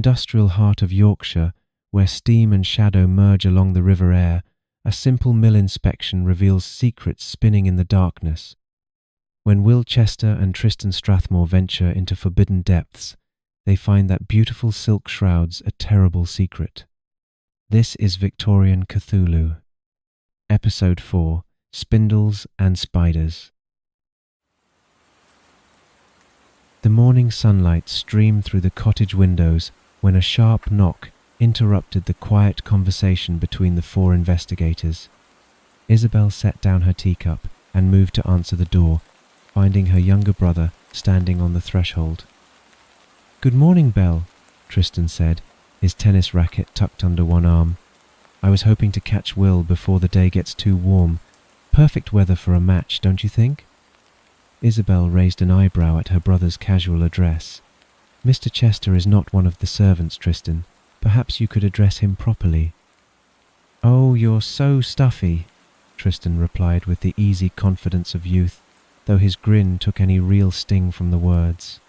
industrial heart of Yorkshire, where steam and shadow merge along the River Aire, a simple mill inspection reveals secrets spinning in the darkness. When Will Chester and Tristan Strathmore venture into forbidden depths, they find that beautiful silk shrouds a terrible secret. This is Victorian Cthulhu. Episode 4, Spindles and Spiders. The morning sunlight streamed through the cottage windows when a sharp knock interrupted the quiet conversation between the four investigators. Isabel set down her teacup and moved to answer the door, finding her younger brother standing on the threshold. "Good morning, Belle," Tristan said, his tennis racket tucked under one arm. "I was hoping to catch Will before the day gets too warm. Perfect weather for a match, don't you think?" Isabel raised an eyebrow at her brother's casual address. "Mr. Chester is not one of the servants, Tristan. Perhaps you could address him properly." "Oh, you're so stuffy," Tristan replied with the easy confidence of youth, though his grin took any real sting from the words.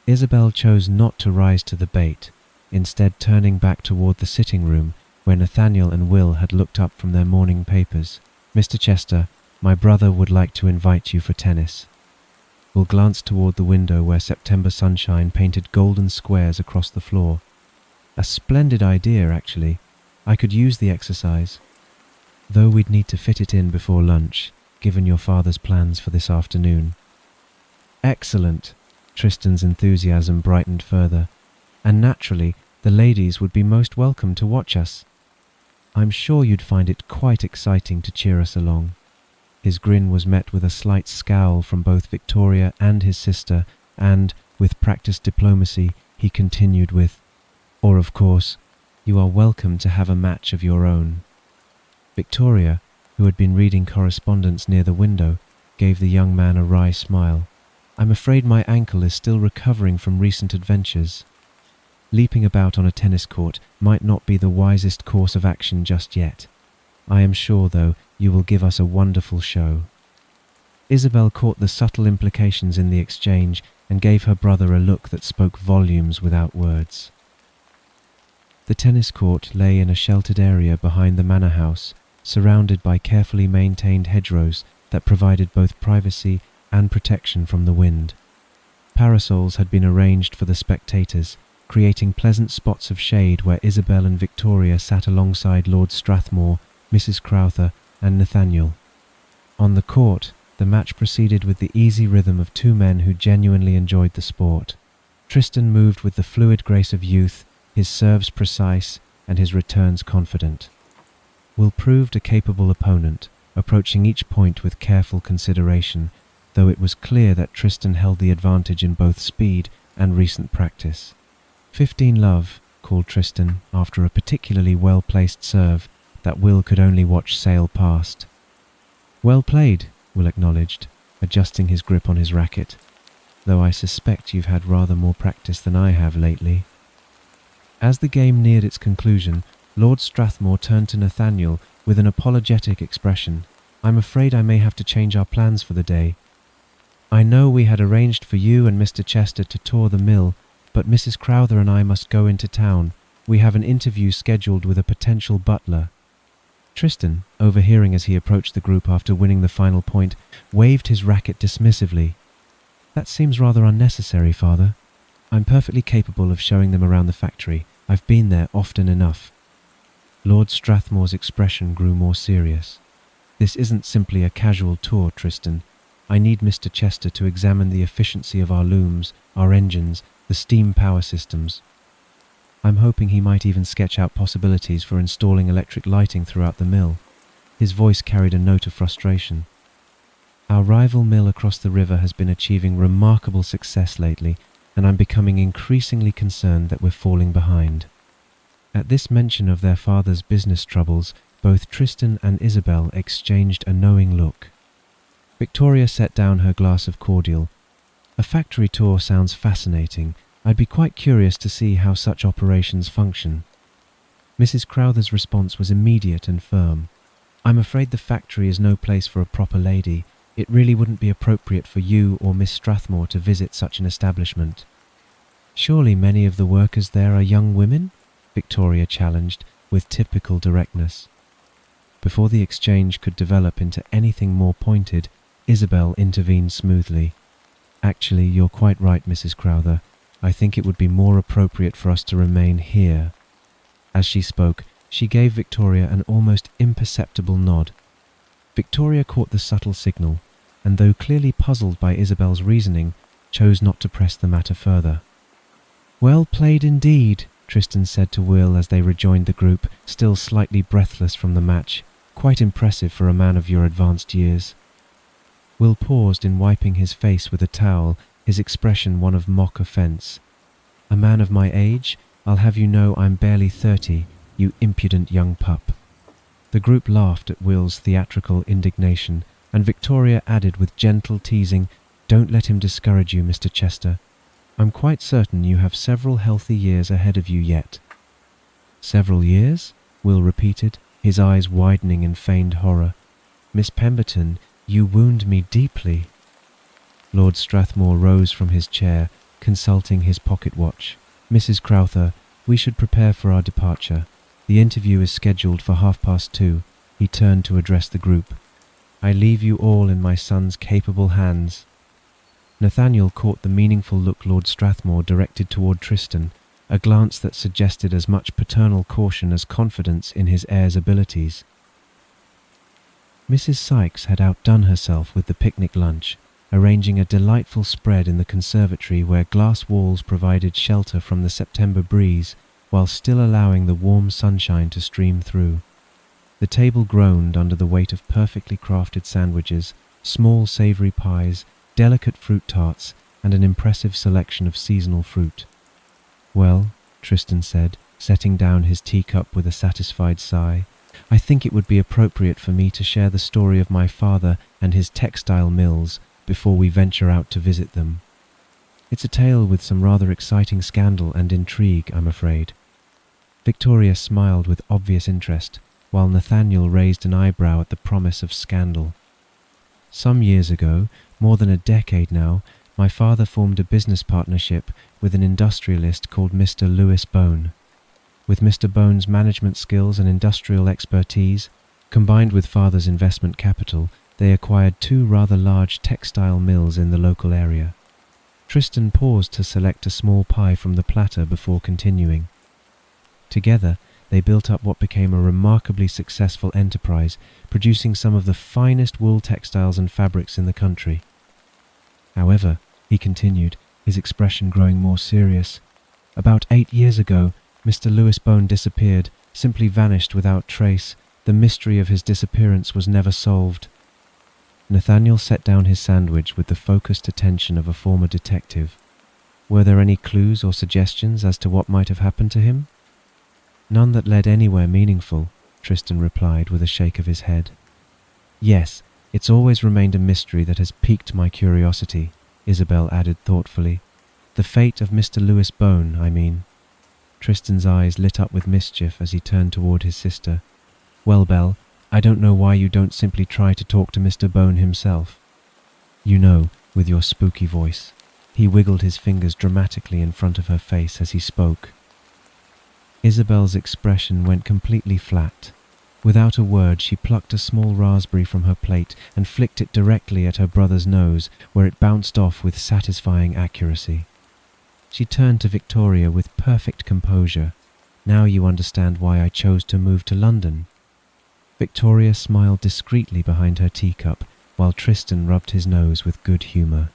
Isabel chose not to rise to the bait, instead turning back toward the sitting room where Nathaniel and Will had looked up from their morning papers. "Mr. Chester, my brother would like to invite you for tennis." Will glanced toward the window where September sunshine painted golden squares across the floor. "A splendid idea, actually. I could use the exercise. Though we'd need to fit it in before lunch, given your father's plans for this afternoon." "Excellent!" Tristan's enthusiasm brightened further. "And naturally, the ladies would be most welcome to watch us. I'm sure you'd find it quite exciting to cheer us along." His grin was met with a slight scowl from both Victoria and his sister, and, with practiced diplomacy, he continued with, "Or of course, you are welcome to have a match of your own." Victoria, who had been reading correspondence near the window, gave the young man a wry smile. "I'm afraid my ankle is still recovering from recent adventures. Leaping about on a tennis court might not be the wisest course of action just yet. I am sure, though, you will give us a wonderful show." Isabel caught the subtle implications in the exchange and gave her brother a look that spoke volumes without words. The tennis court lay in a sheltered area behind the manor house, surrounded by carefully maintained hedgerows that provided both privacy and protection from the wind. Parasols had been arranged for the spectators, creating pleasant spots of shade where Isabel and Victoria sat alongside Lord Strathmore, Mrs. Crowther, and Nathaniel. On the court, the match proceeded with the easy rhythm of two men who genuinely enjoyed the sport. Tristan moved with the fluid grace of youth, his serves precise and his returns confident. Will proved a capable opponent, approaching each point with careful consideration, though it was clear that Tristan held the advantage in both speed and recent practice. 15 love, called Tristan after a particularly well-placed serve that Will could only watch sail past. "Well played," Will acknowledged, adjusting his grip on his racket, "though I suspect you've had rather more practice than I have lately." As the game neared its conclusion, Lord Strathmore turned to Nathaniel with an apologetic expression. "I'm afraid I may have to change our plans for the day. I know we had arranged for you and Mr. Chester to tour the mill, but Mrs. Crowther and I must go into town. We have an interview scheduled with a potential butler." Tristan, overhearing as he approached the group after winning the final point, waved his racket dismissively. "That seems rather unnecessary, Father. I'm perfectly capable of showing them around the factory. I've been there often enough." Lord Strathmore's expression grew more serious. "This isn't simply a casual tour, Tristan. I need Mr. Chester to examine the efficiency of our looms, our engines, the steam power systems. I'm hoping he might even sketch out possibilities for installing electric lighting throughout the mill." His voice carried a note of frustration. "Our rival mill across the river has been achieving remarkable success lately, and I'm becoming increasingly concerned that we're falling behind." At this mention of their father's business troubles, both Tristan and Isabel exchanged a knowing look. Victoria set down her glass of cordial. "A factory tour sounds fascinating. I'd be quite curious to see how such operations function." Mrs. Crowther's response was immediate and firm. "I'm afraid the factory is no place for a proper lady. It really wouldn't be appropriate for you or Miss Strathmore to visit such an establishment." Surely many of the workers there are young women? Victoria challenged, with typical directness. Before the exchange could develop into anything more pointed, Isabel intervened smoothly. Actually, you're quite right, Mrs. Crowther. I think it would be more appropriate for us to remain here. As she spoke, she gave Victoria an almost imperceptible nod. Victoria caught the subtle signal, and though clearly puzzled by Isabel's reasoning, chose not to press the matter further. "Well played indeed," Tristan said to Will as they rejoined the group, still slightly breathless from the match. "Quite impressive for a man of your advanced years." Will paused in wiping his face with a towel, his expression one of mock offence. "A man of my age? I'll have you know I'm barely 30, you impudent young pup." The group laughed at Will's theatrical indignation, and Victoria added with gentle teasing, "Don't let him discourage you, Mr. Chester. I'm quite certain you have several healthy years ahead of you yet." "Several years?" Will repeated, his eyes widening in feigned horror. "Miss Pemberton, you wound me deeply." Lord Strathmore rose from his chair, consulting his pocket watch. "Mrs. Crowther, we should prepare for our departure. The interview is scheduled for 2:30. He turned to address the group. "I leave you all in my son's capable hands." Nathaniel caught the meaningful look Lord Strathmore directed toward Tristan, a glance that suggested as much paternal caution as confidence in his heir's abilities. Mrs. Sykes had outdone herself with the picnic lunch, arranging a delightful spread in the conservatory where glass walls provided shelter from the September breeze, while still allowing the warm sunshine to stream through. The table groaned under the weight of perfectly crafted sandwiches, small savoury pies, delicate fruit tarts, and an impressive selection of seasonal fruit. "Well," Tristan said, setting down his teacup with a satisfied sigh, "I think it would be appropriate for me to share the story of my father and his textile mills before we venture out to visit them. It's a tale with some rather exciting scandal and intrigue, I'm afraid." Victoria smiled with obvious interest, while Nathaniel raised an eyebrow at the promise of scandal. "Some years ago, more than a decade now, my father formed a business partnership with an industrialist called Mr. Lewis Bone. With Mr. Bone's management skills and industrial expertise, combined with father's investment capital, they acquired 2 rather large textile mills in the local area." Tristan paused to select a small pie from the platter before continuing. Together, they built up what became a remarkably successful enterprise, producing some of the finest wool textiles and fabrics in the country. "However," he continued, his expression growing more serious, "about 8 years ago, Mr. Lewis Bone disappeared, simply vanished without trace. The mystery of his disappearance was never solved." Nathaniel set down his sandwich with the focused attention of a former detective. "Were there any clues or suggestions as to what might have happened to him?" "None that led anywhere meaningful," Tristan replied with a shake of his head. "Yes, it's always remained a mystery that has piqued my curiosity," Isabel added thoughtfully. "The fate of Mr. Lewis Bone, I mean." Tristan's eyes lit up with mischief as he turned toward his sister. "Well, Belle, I don't know why you don't simply try to talk to Mr. Bone himself. You know, with your spooky voice." He wiggled his fingers dramatically in front of her face as he spoke. Isabel's expression went completely flat. Without a word, she plucked a small raspberry from her plate and flicked it directly at her brother's nose, where it bounced off with satisfying accuracy. She turned to Victoria with perfect composure. "Now you understand why I chose to move to London." Victoria smiled discreetly behind her teacup, while Tristan rubbed his nose with good humour.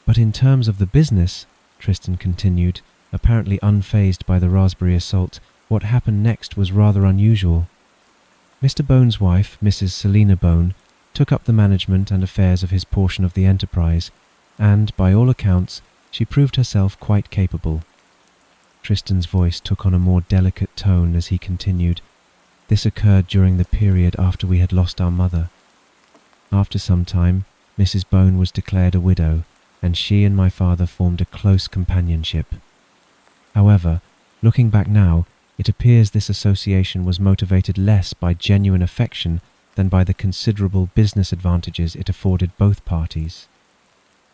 "But in terms of the business," Tristan continued, apparently unfazed by the raspberry assault, "what happened next was rather unusual. Mr. Bone's wife, Mrs. Selina Bone, took up the management and affairs of his portion of the enterprise, and, by all accounts, she proved herself quite capable." Tristan's voice took on a more delicate tone as he continued, "This occurred during the period after we had lost our mother. After some time, Mrs. Bone was declared a widow, and she and my father formed a close companionship. However, looking back now, it appears this association was motivated less by genuine affection than by the considerable business advantages it afforded both parties."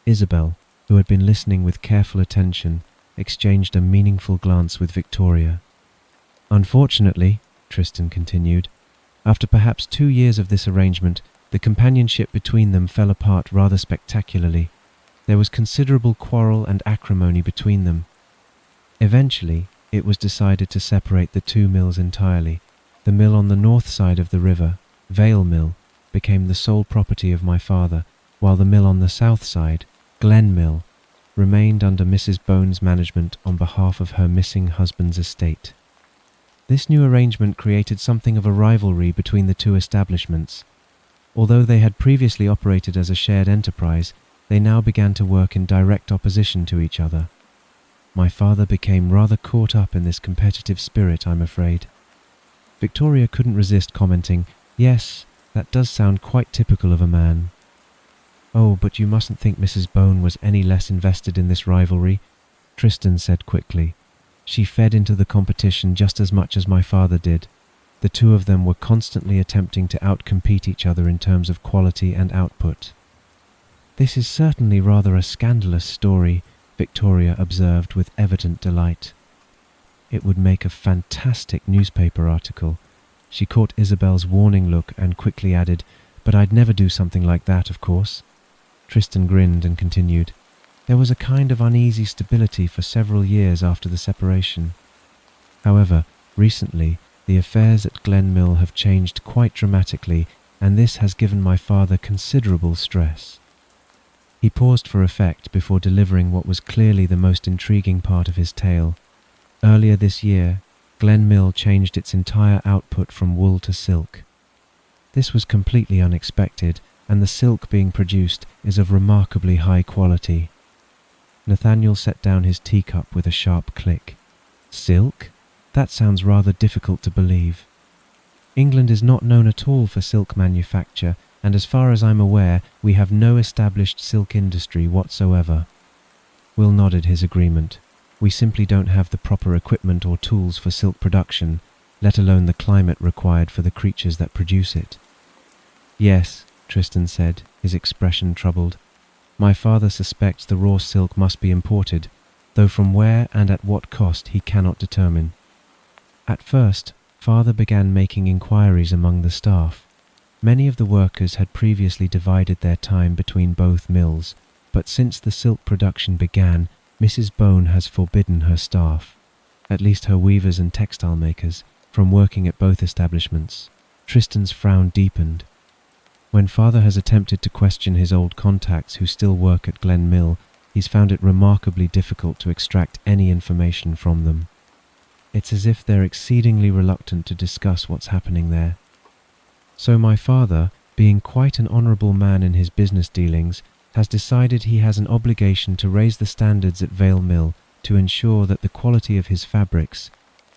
Isabel, who had been listening with careful attention, exchanged a meaningful glance with Victoria. Unfortunately, Tristan continued, after perhaps 2 years of this arrangement, the companionship between them fell apart rather spectacularly. There was considerable quarrel and acrimony between them. Eventually, it was decided to separate the two mills entirely. The mill on the north side of the river, Vale Mill, became the sole property of my father, while the mill on the south side, Glen Mill, remained under Mrs. Bone's management on behalf of her missing husband's estate. This new arrangement created something of a rivalry between the two establishments. Although they had previously operated as a shared enterprise, they now began to work in direct opposition to each other. My father became rather caught up in this competitive spirit, I'm afraid. Victoria couldn't resist commenting, "Yes, that does sound quite typical of a man." "Oh, but you mustn't think Mrs. Bone was any less invested in this rivalry," Tristan said quickly. "She fed into the competition just as much as my father did. The two of them were constantly attempting to outcompete each other in terms of quality and output." "This is certainly rather a scandalous story," Victoria observed with evident delight. "It would make a fantastic newspaper article." She caught Isabel's warning look and quickly added, "But I'd never do something like that, of course." Tristan grinned and continued, "There was a kind of uneasy stability for several years after the separation. However, recently, the affairs at Glen Mill have changed quite dramatically, and this has given my father considerable stress." He paused for effect before delivering what was clearly the most intriguing part of his tale. Earlier this year, Glen Mill changed its entire output from wool to silk. This was completely unexpected, and the silk being produced is of remarkably high quality. Nathaniel set down his teacup with a sharp click. "Silk? That sounds rather difficult to believe. England is not known at all for silk manufacture, and as far as I'm aware, we have no established silk industry whatsoever." Will nodded his agreement. "We simply don't have the proper equipment or tools for silk production, let alone the climate required for the creatures that produce it." "Yes," Tristan said, his expression troubled. "My father suspects the raw silk must be imported, though from where and at what cost he cannot determine." At first, father began making inquiries among the staff. Many of the workers had previously divided their time between both mills, but since the silk production began, Mrs. Bone has forbidden her staff, at least her weavers and textile makers, from working at both establishments. Tristan's frown deepened. When father has attempted to question his old contacts who still work at Glen Mill, he's found it remarkably difficult to extract any information from them. It's as if they're exceedingly reluctant to discuss what's happening there. So my father, being quite an honourable man in his business dealings, has decided he has an obligation to raise the standards at Vale Mill to ensure that the quality of his fabrics,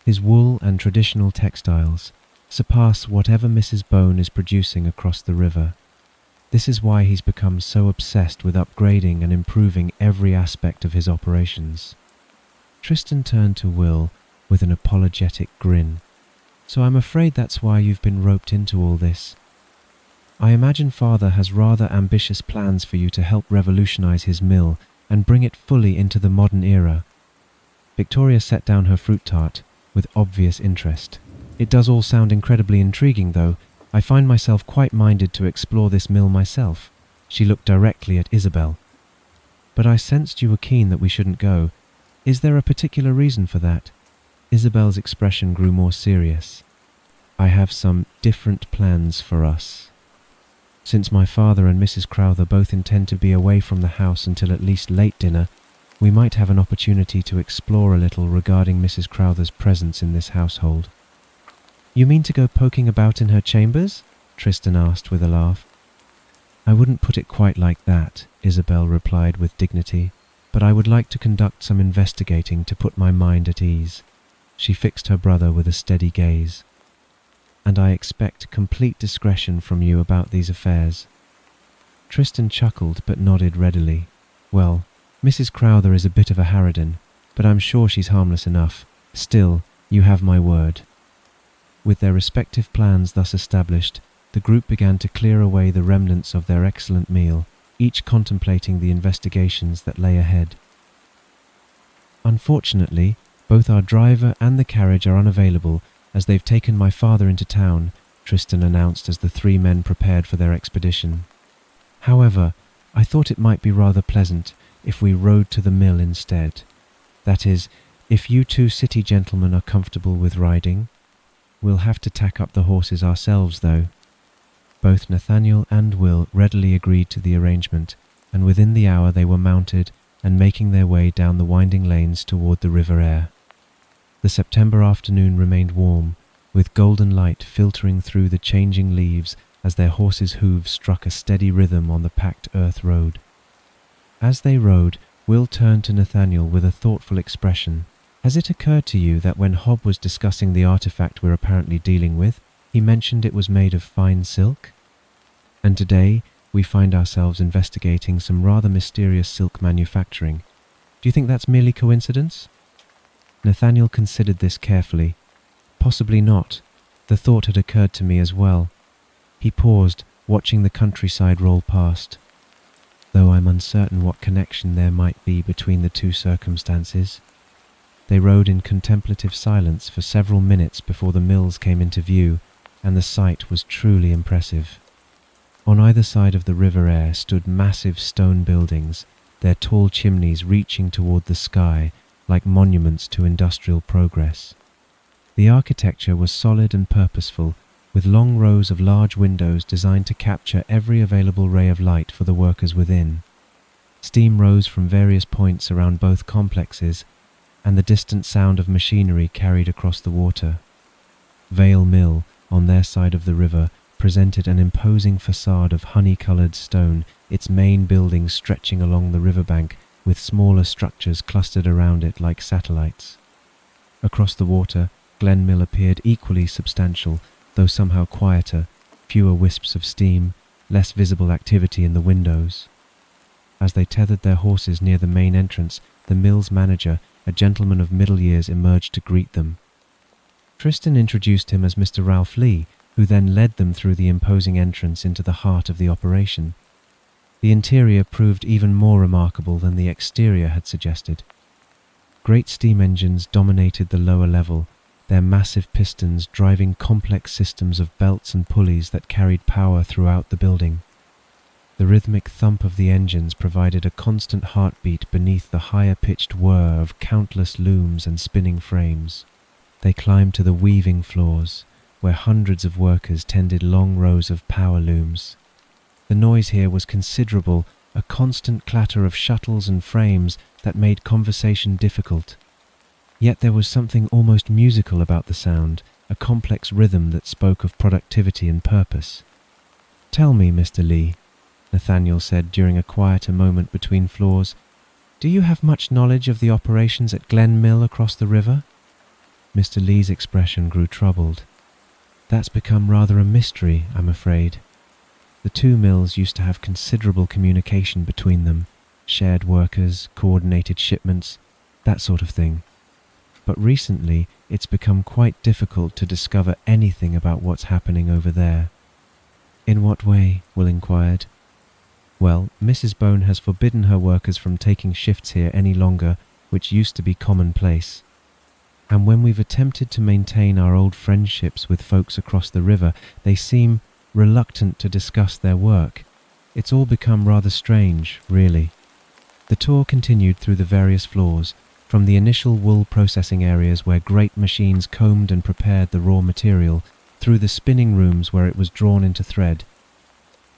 his wool and traditional textiles, surpass whatever Mrs. Bone is producing across the river. This is why he's become so obsessed with upgrading and improving every aspect of his operations. Tristan turned to Will with an apologetic grin. "So I'm afraid that's why you've been roped into all this. I imagine father has rather ambitious plans for you to help revolutionize his mill and bring it fully into the modern era." Victoria set down her fruit tart with obvious interest. "It does all sound incredibly intriguing, though. I find myself quite minded to explore this mill myself." She looked directly at Isabel. "But I sensed you were keen that we shouldn't go. Is there a particular reason for that?" Isabel's expression grew more serious. "I have some different plans for us. Since my father and Mrs. Crowther both intend to be away from the house until at least late dinner, we might have an opportunity to explore a little regarding Mrs. Crowther's presence in this household." "You mean to go poking about in her chambers?" Tristan asked with a laugh. "I wouldn't put it quite like that," Isabel replied with dignity, "but I would like to conduct some investigating to put my mind at ease." She fixed her brother with a steady gaze. "And I expect complete discretion from you about these affairs." Tristan chuckled but nodded readily. "Well, Mrs. Crowther is a bit of a harridan, but I'm sure she's harmless enough. Still, you have my word." With their respective plans thus established, the group began to clear away the remnants of their excellent meal, each contemplating the investigations that lay ahead. Unfortunately, both our driver and the carriage are unavailable, as they've taken my father into town, Tristan announced as the three men prepared for their expedition. However, I thought it might be rather pleasant if we rode to the mill instead. That is, if you two city gentlemen are comfortable with riding. We'll have to tack up the horses ourselves, though. Both Nathaniel and Will readily agreed to the arrangement, and within the hour they were mounted and making their way down the winding lanes toward the River Aire. The September afternoon remained warm, with golden light filtering through the changing leaves as their horses' hooves struck a steady rhythm on the packed earth road. As they rode, Will turned to Nathaniel with a thoughtful expression. Has it occurred to you that when Hob was discussing the artifact we're apparently dealing with, he mentioned it was made of fine silk? And today, we find ourselves investigating some rather mysterious silk manufacturing. Do you think that's merely coincidence? Nathaniel considered this carefully. Possibly not. The thought had occurred to me as well. He paused, watching the countryside roll past. Though I'm uncertain what connection there might be between the two circumstances. They rode in contemplative silence for several minutes before the mills came into view, and the sight was truly impressive. On either side of the River Aire stood massive stone buildings, their tall chimneys reaching toward the sky like monuments to industrial progress. The architecture was solid and purposeful, with long rows of large windows designed to capture every available ray of light for the workers within. Steam rose from various points around both complexes, and the distant sound of machinery carried across the water. Vale Mill, on their side of the river, presented an imposing facade of honey-coloured stone, its main building stretching along the riverbank, with smaller structures clustered around it like satellites. Across the water, Glen Mill appeared equally substantial, though somehow quieter, fewer wisps of steam, less visible activity in the windows. As they tethered their horses near the main entrance, the mill's manager, a gentleman of middle years, emerged to greet them. Tristan introduced him as Mr. Ralph Lee, who then led them through the imposing entrance into the heart of the operation. The interior proved even more remarkable than the exterior had suggested. Great steam engines dominated the lower level, their massive pistons driving complex systems of belts and pulleys that carried power throughout the building. The rhythmic thump of the engines provided a constant heartbeat beneath the higher-pitched whir of countless looms and spinning frames. They climbed to the weaving floors, where hundreds of workers tended long rows of power looms. The noise here was considerable, a constant clatter of shuttles and frames that made conversation difficult. Yet there was something almost musical about the sound, a complex rhythm that spoke of productivity and purpose. "Tell me, Mr. Lee," Nathaniel said during a quieter moment between floors, "do you have much knowledge of the operations at Glen Mill across the river?" Mr. Lee's expression grew troubled. "That's become rather a mystery, I'm afraid. The two mills used to have considerable communication between them, shared workers, coordinated shipments, that sort of thing. But recently it's become quite difficult to discover anything about what's happening over there." "In what way?" Will inquired. "Well, Mrs. Bone has forbidden her workers from taking shifts here any longer, which used to be commonplace. And when we've attempted to maintain our old friendships with folks across the river, they seem reluctant to discuss their work. It's all become rather strange, really." The tour continued through the various floors, from the initial wool processing areas where great machines combed and prepared the raw material, through the spinning rooms where it was drawn into thread,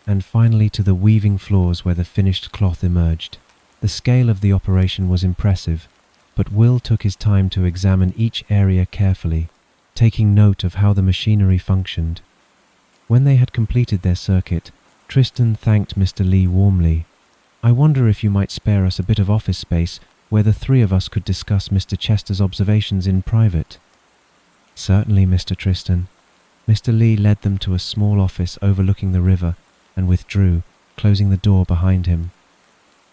and finally to the weaving floors where the finished cloth emerged. The scale of the operation was impressive, but Will took his time to examine each area carefully, taking note of how the machinery functioned. When they had completed their circuit, Tristan thanked Mr. Lee warmly. "I wonder if you might spare us a bit of office space where the three of us could discuss Mr. Chester's observations in private." "Certainly, Mr. Tristan." Mr. Lee led them to a small office overlooking the river and withdrew, closing the door behind him.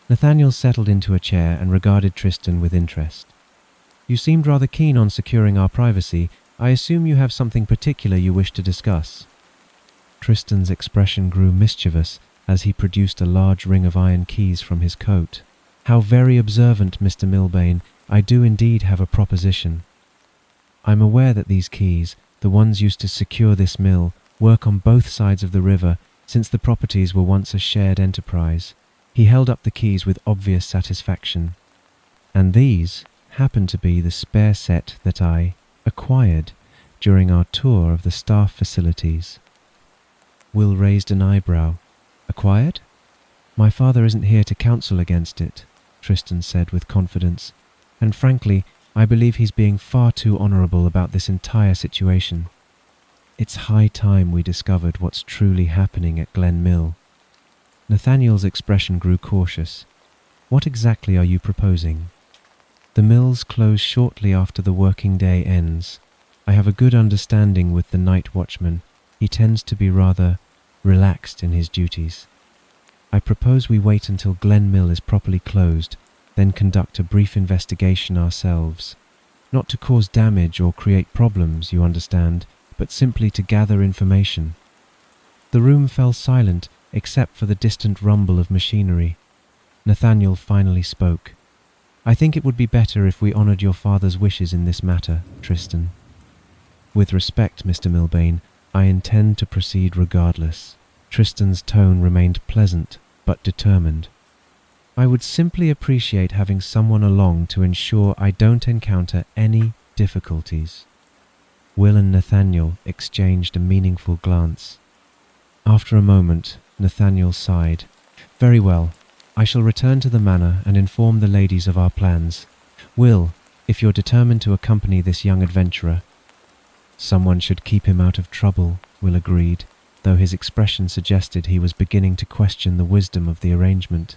Nathaniel settled into a chair and regarded Tristan with interest. "You seemed rather keen on securing our privacy. I assume you have something particular you wish to discuss." Tristan's expression grew mischievous as he produced a large ring of iron keys from his coat. "How very observant, Mr. Milbane. I do indeed have a proposition. I'm aware that these keys, the ones used to secure this mill, work on both sides of the river, since the properties were once a shared enterprise. He held up the keys with obvious satisfaction. And these happen to be the spare set that I acquired during our tour of the staff facilities. Will raised an eyebrow. Acquired? My father isn't here to counsel against it, Tristan said with confidence, and frankly, I believe he's being far too honourable about this entire situation. It's high time we discovered what's truly happening at Glen Mill. Nathaniel's expression grew cautious. What exactly are you proposing? The mills close shortly after the working day ends. I have a good understanding with the night watchman. He tends to be rather relaxed in his duties. I propose we wait until Glen Mill is properly closed, then conduct a brief investigation ourselves. Not to cause damage or create problems, you understand, but simply to gather information. The room fell silent except for the distant rumble of machinery. Nathaniel finally spoke. I think it would be better if we honoured your father's wishes in this matter, Tristan. With respect, Mr. Milbane, I intend to proceed regardless. Tristan's tone remained pleasant, but determined. I would simply appreciate having someone along to ensure I don't encounter any difficulties. Will and Nathaniel exchanged a meaningful glance. After a moment, Nathaniel sighed. Very well. I shall return to the manor and inform the ladies of our plans. Will, if you're determined to accompany this young adventurer. Someone should keep him out of trouble, Will agreed, though his expression suggested he was beginning to question the wisdom of the arrangement.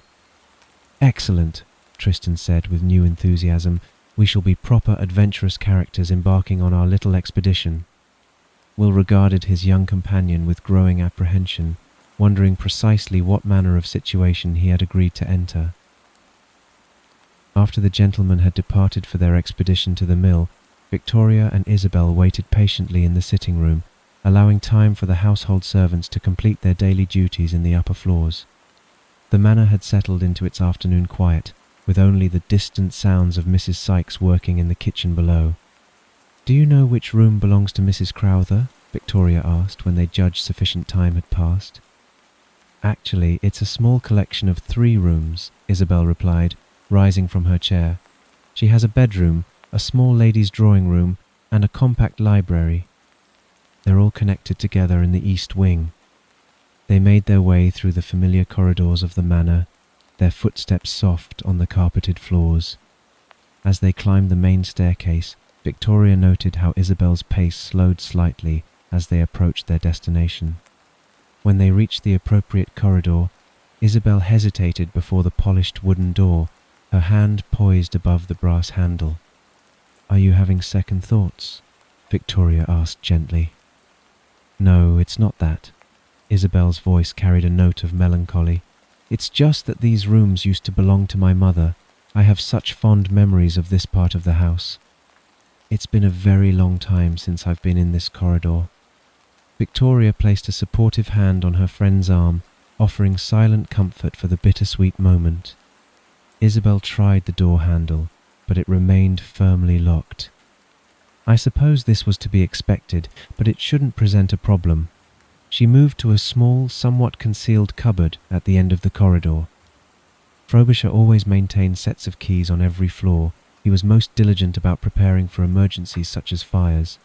Excellent, Tristan said with new enthusiasm. We shall be proper adventurous characters embarking on our little expedition. Will regarded his young companion with growing apprehension, wondering precisely what manner of situation he had agreed to enter. After the gentlemen had departed for their expedition to the mill, Victoria and Isabel waited patiently in the sitting room, allowing time for the household servants to complete their daily duties in the upper floors. The manor had settled into its afternoon quiet, with only the distant sounds of Mrs. Sykes working in the kitchen below. Do you know which room belongs to Mrs. Crowther? Victoria asked when they judged sufficient time had passed. Actually, it's a small collection of 3 rooms, Isabel replied, rising from her chair. She has a bedroom, a small ladies' drawing room, and a compact library. They're all connected together in the east wing. They made their way through the familiar corridors of the manor, their footsteps soft on the carpeted floors. As they climbed the main staircase, Victoria noted how Isabel's pace slowed slightly as they approached their destination. When they reached the appropriate corridor, Isabel hesitated before the polished wooden door, her hand poised above the brass handle. Are you having second thoughts? Victoria asked gently. No, it's not that. Isabel's voice carried a note of melancholy. It's just that these rooms used to belong to my mother. I have such fond memories of this part of the house. It's been a very long time since I've been in this corridor. Victoria placed a supportive hand on her friend's arm, offering silent comfort for the bittersweet moment. Isabel tried the door handle, but it remained firmly locked. I suppose this was to be expected, but it shouldn't present a problem. She moved to a small, somewhat concealed cupboard at the end of the corridor. Frobisher always maintained sets of keys on every floor. He was most diligent about preparing for emergencies such as fires.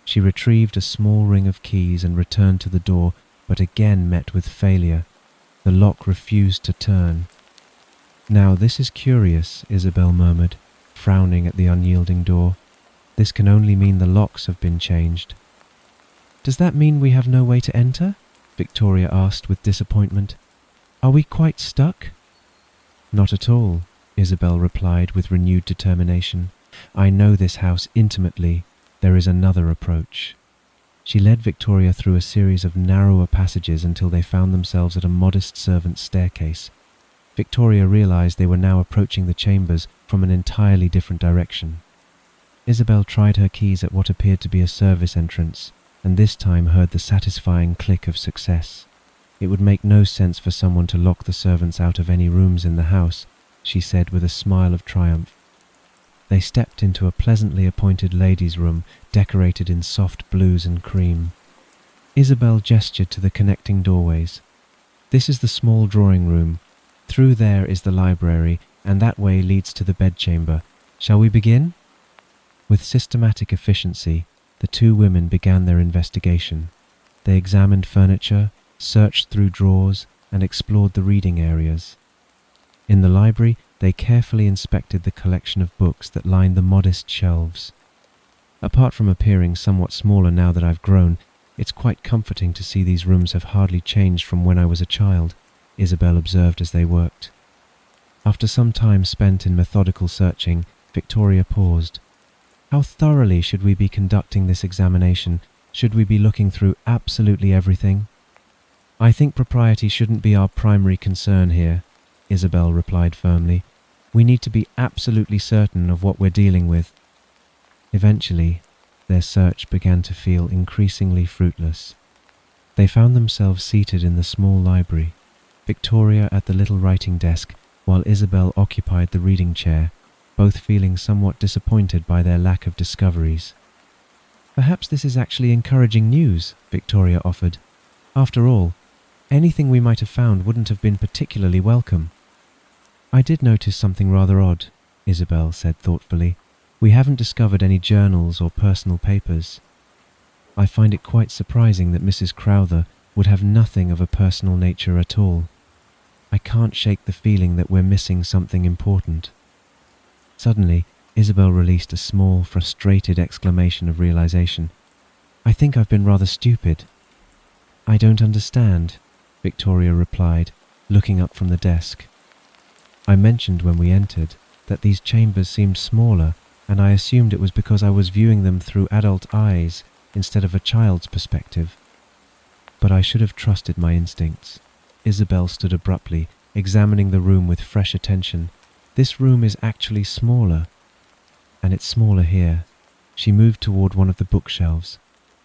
She retrieved a small ring of keys and returned to the door, but again met with failure. The lock refused to turn. Now this is curious, Isabel murmured, frowning at the unyielding door. This can only mean the locks have been changed. Does that mean we have no way to enter? Victoria asked with disappointment. Are we quite stuck? Not at all, Isabel replied with renewed determination. I know this house intimately. There is another approach. She led Victoria through a series of narrower passages until they found themselves at a modest servant's staircase. Victoria realized they were now approaching the chambers from an entirely different direction. Isabel tried her keys at what appeared to be a service entrance, and this time heard the satisfying click of success. It would make no sense for someone to lock the servants out of any rooms in the house, she said with a smile of triumph. they stepped into a pleasantly appointed ladies' room decorated in soft blues and cream. Isabel gestured to the connecting doorways. "This is the small drawing room. Through there is the library, and that way leads to the bedchamber. Shall we begin?" With systematic efficiency, the two women began their investigation. They examined furniture, searched through drawers, and explored the reading areas. In the library, they carefully inspected the collection of books that lined the modest shelves. "Apart from appearing somewhat smaller now that I've grown, it's quite comforting to see these rooms have hardly changed from when I was a child," Isabel observed as they worked. After some time spent in methodical searching, Victoria paused. "How thoroughly should we be conducting this examination? Should we be looking through absolutely everything?" "I think propriety shouldn't be our primary concern here," Isabel replied firmly. "We need to be absolutely certain of what we're dealing with." Eventually, their search began to feel increasingly fruitless. They found themselves seated in the small library, Victoria at the little writing desk, while Isabel occupied the reading chair, both feeling somewhat disappointed by their lack of discoveries. "Perhaps this is actually encouraging news," Victoria offered. "After all, anything we might have found wouldn't have been particularly welcome." "I did notice something rather odd," Isabel said thoughtfully. "We haven't discovered any journals or personal papers. I find it quite surprising that Mrs. Crowther would have nothing of a personal nature at all. I can't shake the feeling that we're missing something important." Suddenly, Isabel released a small, frustrated exclamation of realization. "I think I've been rather stupid." "I don't understand," Victoria replied, looking up from the desk. "I mentioned when we entered that these chambers seemed smaller, and I assumed it was because I was viewing them through adult eyes instead of a child's perspective. But I should have trusted my instincts." Isabel stood abruptly, examining the room with fresh attention. "This room is actually smaller. And it's smaller here." She moved toward one of the bookshelves.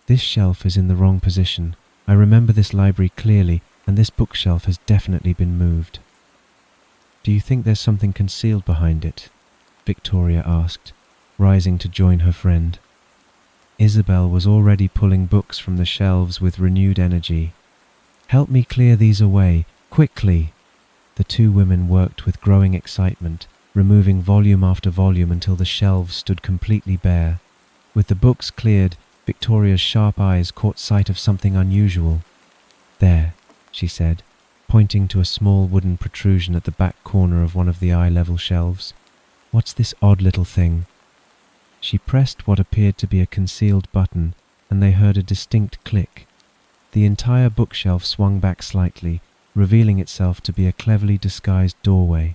"This shelf is in the wrong position. I remember this library clearly, and this bookshelf has definitely been moved." "Do you think there's something concealed behind it?" Victoria asked, rising to join her friend. Isabel was already pulling books from the shelves with renewed energy. "Help me clear these away, quickly!" The two women worked with growing excitement, removing volume after volume until the shelves stood completely bare. With the books cleared, Victoria's sharp eyes caught sight of something unusual. "There," she said, pointing to a small wooden protrusion at the back corner of one of the eye-level shelves. "What's this odd little thing?" She pressed what appeared to be a concealed button, and they heard a distinct click. The entire bookshelf swung back slightly, revealing itself to be a cleverly disguised doorway.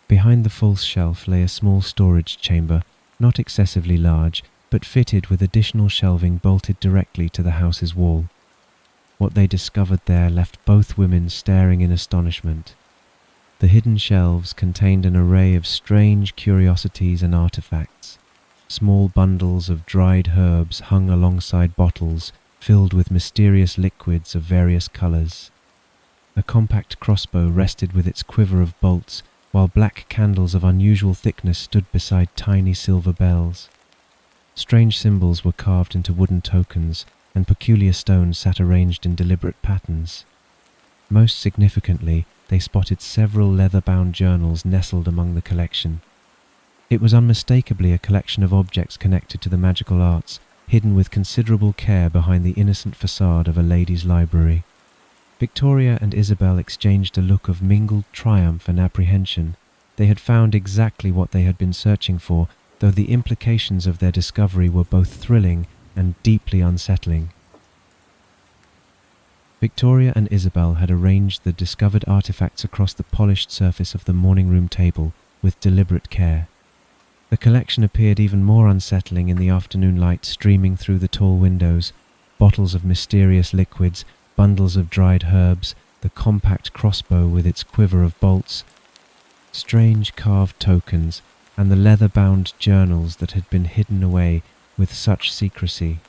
Behind the false shelf lay a small storage chamber, not excessively large, but fitted with additional shelving bolted directly to the house's wall. What they discovered there left both women staring in astonishment. The hidden shelves contained an array of strange curiosities and artifacts. Small bundles of dried herbs hung alongside bottles filled with mysterious liquids of various colours. A compact crossbow rested with its quiver of bolts, while black candles of unusual thickness stood beside tiny silver bells. Strange symbols were carved into wooden tokens, and peculiar stones sat arranged in deliberate patterns. Most significantly, they spotted several leather-bound journals nestled among the collection. It was unmistakably a collection of objects connected to the magical arts, hidden with considerable care behind the innocent facade of a ladies' library. Victoria and Isabel exchanged a look of mingled triumph and apprehension. They had found exactly what they had been searching for, though the implications of their discovery were both thrilling and deeply unsettling. Victoria and Isabel had arranged the discovered artifacts across the polished surface of the morning-room table with deliberate care. The collection appeared even more unsettling in the afternoon light streaming through the tall windows. Bottles of mysterious liquids, bundles of dried herbs, the compact crossbow with its quiver of bolts, strange carved tokens, and the leather-bound journals that had been hidden away with such secrecy.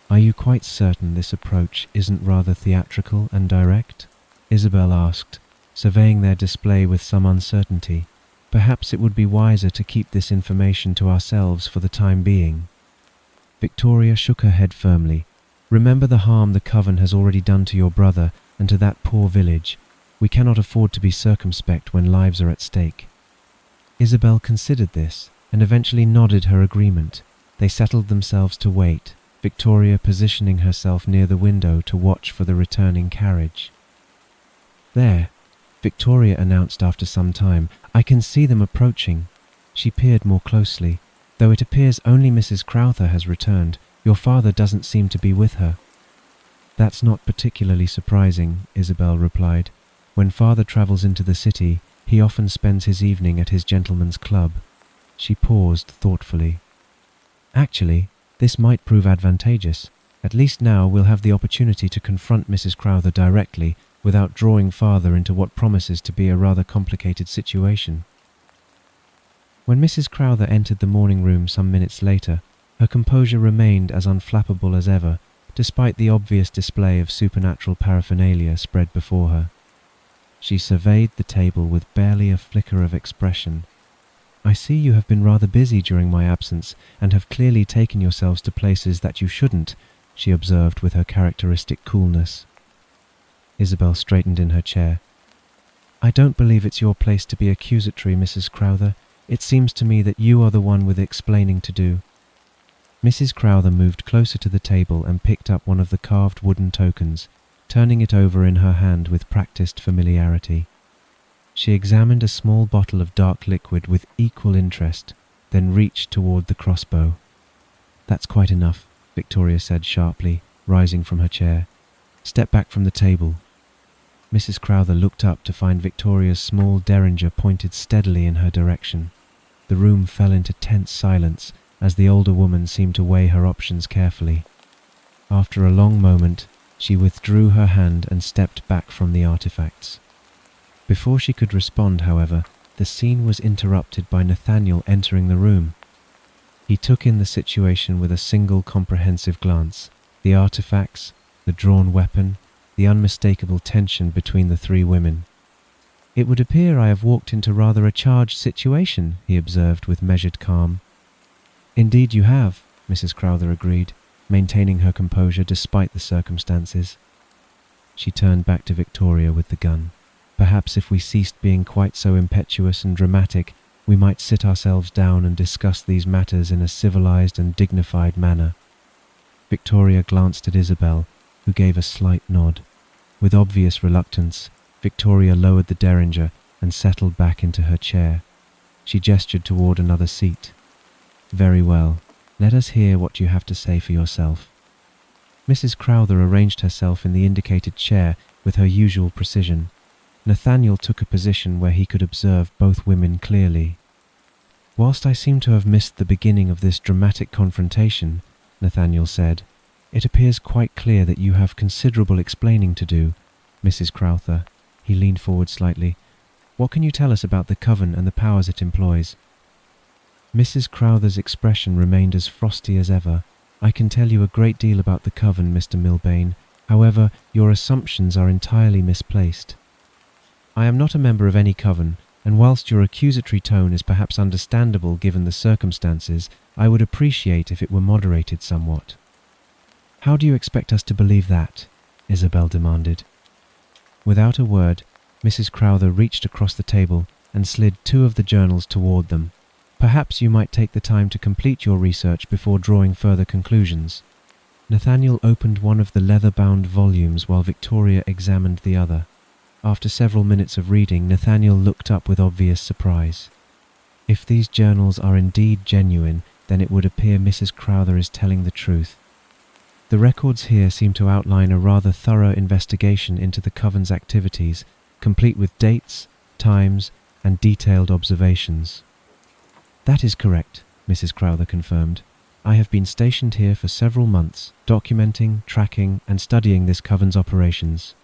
"Are you quite certain this approach isn't rather theatrical and direct?" Isabel asked, surveying their display with some uncertainty. Perhaps it would be wiser to keep this information to ourselves for the time being." Victoria shook her head firmly. "Remember the harm the coven has already done to your brother and to that poor village. We cannot afford to be circumspect when lives are at stake." Isabel considered this and eventually nodded her agreement. They settled themselves to wait, Victoria positioning herself near the window to watch for the returning carriage. "There," Victoria announced after some time, "I can see them approaching." She peered more closely. "Though it appears only Mrs. Crowther has returned, your father doesn't seem to be with her." "That's not particularly surprising," Isabel replied. "When father travels into the city, he often spends his evening at his gentleman's club." She paused thoughtfully. "Actually, this might prove advantageous. At least now we'll have the opportunity to confront Mrs. Crowther directly without drawing father into what promises to be a rather complicated situation." When Mrs. Crowther entered the morning room some minutes later, her composure remained as unflappable as ever, despite the obvious display of supernatural paraphernalia spread before her. She surveyed the table with barely a flicker of expression. "I see you have been rather busy during my absence and have clearly taken yourselves to places that you shouldn't," she observed with her characteristic coolness. Isabel straightened in her chair. "I don't believe it's your place to be accusatory, Mrs. Crowther. It seems to me that you are the one with explaining to do." Mrs. Crowther moved closer to the table and picked up one of the carved wooden tokens, turning it over in her hand with practiced familiarity. She examined a small bottle of dark liquid with equal interest, then reached toward the crossbow. "That's quite enough," Victoria said sharply, rising from her chair. "Step back from the table." Mrs. Crowther looked up to find Victoria's small derringer pointed steadily in her direction. The room fell into tense silence as the older woman seemed to weigh her options carefully. After a long moment, she withdrew her hand and stepped back from the artifacts. Before she could respond, however, the scene was interrupted by Nathaniel entering the room. He took in the situation with a single comprehensive glance: the artifacts, the drawn weapon, the unmistakable tension between the three women. "It would appear I have walked into rather a charged situation," he observed with measured calm. "Indeed you have," Mrs. Crowther agreed, maintaining her composure despite the circumstances. She turned back to Victoria with the gun. "Perhaps if we ceased being quite so impetuous and dramatic, we might sit ourselves down and discuss these matters in a civilized and dignified manner." Victoria glanced at Isabel, who gave a slight nod. With obvious reluctance, Victoria lowered the derringer and settled back into her chair. She gestured toward another seat. "Very well. Let us hear what you have to say for yourself." Mrs. Crowther arranged herself in the indicated chair with her usual precision. Nathaniel took a position where he could observe both women clearly. "Whilst I seem to have missed the beginning of this dramatic confrontation," Nathaniel said, "it appears quite clear that you have considerable explaining to do, Mrs. Crowther." He leaned forward slightly. "What can you tell us about the coven and the powers it employs?" Mrs. Crowther's expression remained as frosty as ever. "I can tell you a great deal about the coven, Mr. Milbane. However, your assumptions are entirely misplaced. I am not a member of any coven, and whilst your accusatory tone is perhaps understandable given the circumstances, I would appreciate if it were moderated somewhat." "How do you expect us to believe that?" Isabel demanded. Without a word, Mrs. Crowther reached across the table and slid two of the journals toward them. "Perhaps you might take the time to complete your research before drawing further conclusions." Nathaniel opened one of the leather-bound volumes while Victoria examined the other. After several minutes of reading, Nathaniel looked up with obvious surprise. "If these journals are indeed genuine, then it would appear Mrs. Crowther is telling the truth. The records here seem to outline a rather thorough investigation into the coven's activities, complete with dates, times, and detailed observations." "That is correct," Mrs. Crowther confirmed. "I have been stationed here for several months, documenting, tracking, and studying this coven's operations."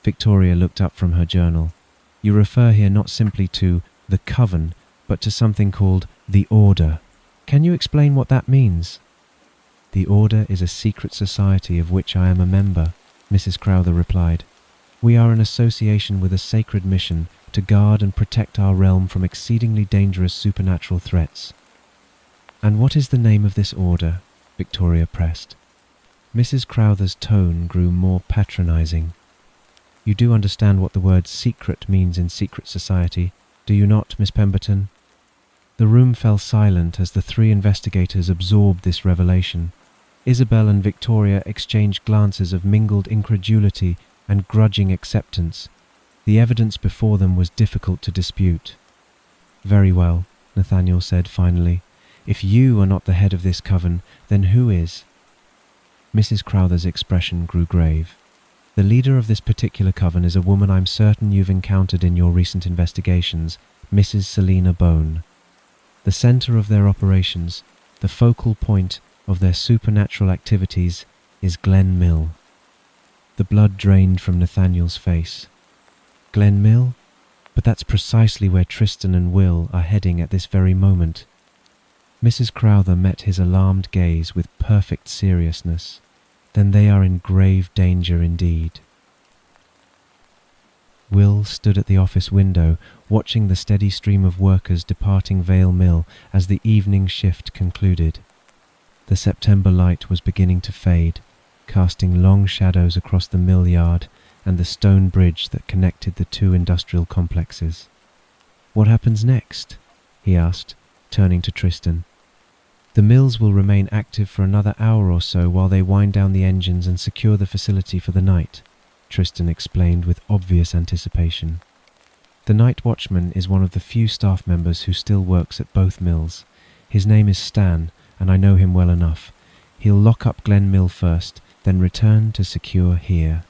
Victoria looked up from her journal. "You refer here not simply to the coven, but to something called the Order. Can you explain what that means?" "The Order is a secret society of which I am a member," Mrs. Crowther replied. "We are an association with a sacred mission to guard and protect our realm from exceedingly dangerous supernatural threats." "And what is the name of this order?" Victoria pressed. Mrs. Crowther's tone grew more patronizing. "You do understand what the word secret means in secret society, do you not, Miss Pemberton?" The room fell silent as the three investigators absorbed this revelation. Isabel and Victoria exchanged glances of mingled incredulity and grudging acceptance. The evidence before them was difficult to dispute. "Very well," Nathaniel said finally. "If you are not the head of this coven, then who is?" Mrs. Crowther's expression grew grave. "The leader of this particular coven is a woman I'm certain you've encountered in your recent investigations, Mrs. Selina Bone. The center of their operations, the focal point of their supernatural activities, is Glen Mill." The blood drained from Nathaniel's face. "Glen Mill? But that's precisely where Tristan and Will are heading at this very moment." Mrs. Crowther met his alarmed gaze with perfect seriousness. "Then they are in grave danger indeed." Will stood at the office window, watching the steady stream of workers departing Vale Mill as the evening shift concluded. The September light was beginning to fade, casting long shadows across the mill yard and the stone bridge that connected the two industrial complexes. "What happens next?" he asked, turning to Tristan. "The mills will remain active for another hour or so while they wind down the engines and secure the facility for the night," Tristan explained with obvious anticipation. "The night watchman is one of the few staff members who still works at both mills. His name is Stan, and I know him well enough. He'll lock up Glen Mill first, then return to secure here.